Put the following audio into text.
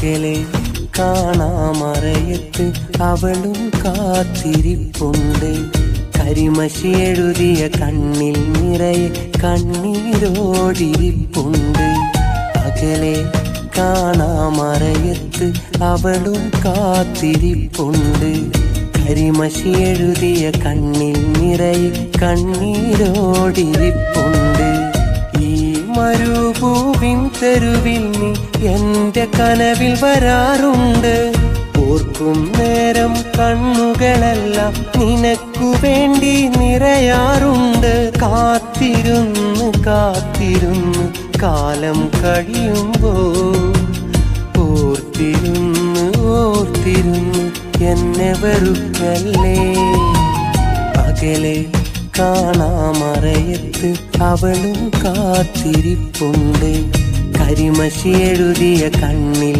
അകലെ കാണാമറയത്ത് അവളും കാത്തിരിപ്പുണ്ട്. കരിമഷി എഴുതിയ കണ്ണിൽ നിറയെ കണ്ണീരോടിരിപ്പുണ്ട്. അകലെ കാണാമറയത്ത് അവളും കാത്തിരിപ്പുണ്ട്. കരിമഷി എഴുതിയ കണ്ണിൽ നിറയെ കണ്ണീരോടിരിപ്പുണ്ട്. ഈ മരുഭൂവിൻ തെരുവിൽ നീ എന്റെ കനവിൽ വരാറുണ്ട്. ഓർക്കും നേരം കണ്ണുകളെല്ലാം നിനക്കു വേണ്ടി നിറയാറുണ്ട്. കാത്തിരുന്ന് കാത്തിരുന്ന് കാലം കഴിയുമ്പോൾ ഓർത്തിരുന്ന് ഓർത്തിരുന്ന് എന്നെ വെറുക്കല്ലേ. അകലെ കാണാമറയത്ത് അവളും കാത്തിരിപ്പുണ്ട്. കരിമഷി എഴുതിയ കണ്ണിൽ